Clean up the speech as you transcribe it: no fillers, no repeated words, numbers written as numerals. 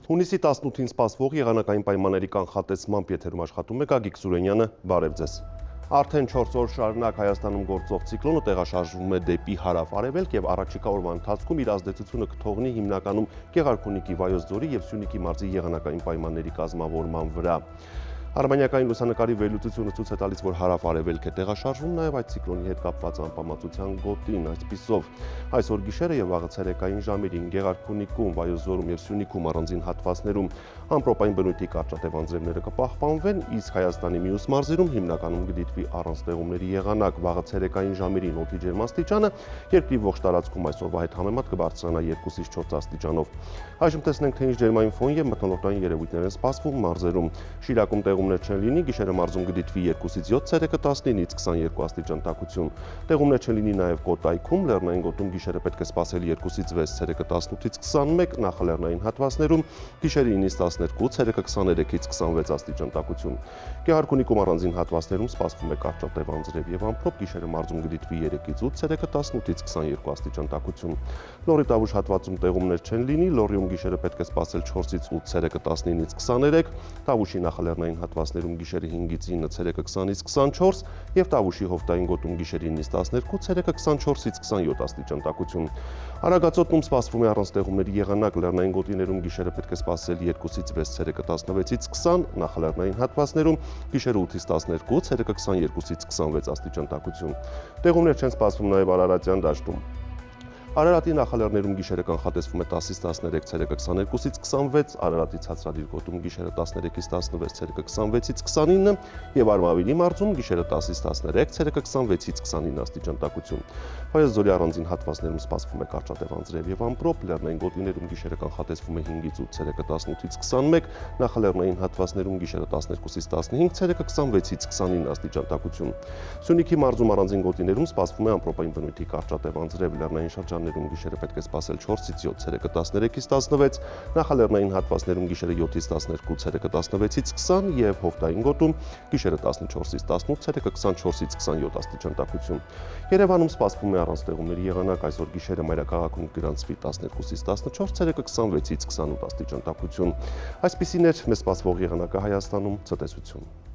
Հունիսի 18-ին սպասվող եղանակային պայմանների կանխատեսմամբ եթերում աշխատում է Գագիկ Սուրենյանը, բարև ձեզ։ Արդեն 4 օր շարունակ Հայաստանում գործող ցիկլոնը տեղաշարժվում է դեպի հարավ-արևելք եւ առաջիկա օրվա ընթացքում իր ազդեցությունը կթողնի հիմնականում Գեղարքունիքի, Վայոց ձորի եւ Սյունիքի մարզի եղանակային պայմանների կազմավորման վրա։ Արմենիակային լուսանկարի վերլուծությունը ցույց է տալիս, որ հարավ-արևելք է տեղաշարժվում նաև այդ ցիկլոնի հետ կապված անպամատության գոտին, այսպիսով այսօր գիշերը եւ վաղը ցերեկային ժամերին Գեղարքունիքում, Վայոց ձորում եւ Սյունիքում առանձին հատվածներում ամպրոպային բնույթի կարճատև անձրևները կպահպանվեն, իսկ Հայաստանի մյուս մարզերում հիմնականում կդիտվի առանց տեղումների եղանակ, վաղը ցերեկային ժամերին օդի ջերմաստիճանը երկրի ողջ տարածքում այսօրվա հետ համեմատ կբարձրանա 2-ից 4 աստիճանով։ Այժմ տեսնենք, թե ինչ ջերմային ֆոն եւ մթնոլորտային երևույթներ են սպասվում մարզերում։ Շիրակում տեղումներ չեն լինի, գիշերը մարզում կդիտվի 2-ից 7, ցերեկը 19-ից 22 աստիճան տաքություն։ Տեղումներ չեն լինի նաև Կոտայքում, Լեռնային գոտում գիշերը պետք է սպասել 2-ից 6, ցերեկը 18-ից 21, նախալեռնային հատվածներում գիշերը 9-ից 12, ցերեկը 23-ից 26 աստիճան տաքություն։ Գեղարքունիքում առանձին հատվածներում սպասվում է կարճատև անձրև եւ ամպրոպ, գիշերը մարզում կդիտվի 3-ից 8, ցերեկը 18-ից 22 աստիճան տաքություն։ Լոռի Տավուշ հատվածում տեղումներ չեն լինի, Լոռիում գիշերը պետք է սպասել 4-ից 8, ցերեկը 19-ից 23, Տավուշի նախալեռնային հատվածներում գիշերը 5-ից 9, ցերեկը 20-ից 24 եւ Տավուշի հովտային գոտում գիշերը 9-ից 12, ցերեկը 24-ից 27 աստիճան տաքություն։ Արագածոտում սպասվում է առանց տեղումների եղանակ, լեռնային գոտիներում գիշերը պետք է սպասել 2-ից 6, ցերեկը 16-ից 20, նախալեռնային հատվածներում գիշերը 8-ից 12, ցերեկը 22-ից 26 աստիճան տաքություն։ Տեղումներ չեն սպասվում նաեւ Արարատյան դաշտում։ Արարատի նախալեռներում գիշերը կանխատեսվում է 10-ից 13, ցերեկը 22-ից 26, Արարատի ցածրադիր գոտում գիշերը 13-ից 16, ցերեկը 26-ից 29 եւ Արմավիրի մարզում գիշերը 10-ից 13, ցերեկը 26-ից 29 աստիճան տաքություն։ Վայոց ձորի առանձին հատվածներում սպասվում է կարճատև անձրև եւ ամպրոպ, լեռնային գոտիներում գիշերը կանխատեսվում է 5-ից 8, ցերեկը 18-ից 21, նախալեռնային հատվածներում գիշերը 12-ից 15, ցերեկը 26-ից 29 աստիճան տաքություն։ Սյունիքի մարզում առանձին գոտիներում սպասվում է ամպրոպային բնույթի կարճատև անձրև, լեռնային շրջաններում գիշերը պետք է սպասել 4-ից 7, ցերեկը 13-ից 16, նախալեռնային հատվածներում գիշերը 7-ից 12, ցերեկը 16-ից 20 եւ հովտային գոտում գիշերը 14-ից 18, ցերեկը 24-ից 27 աստիճան տաքություն։ Երևանում սպասվում է առանց տեղումների եղանակ, այսօր գիշերը մայրաքաղաքում կգրանցվի 12-ից 14, ցերեկը 26-ից 28 աստիճան տաքություն։ Այսպիսին էր մեզ սպասվող եղանակը Հայաստանում, ցտեսություն։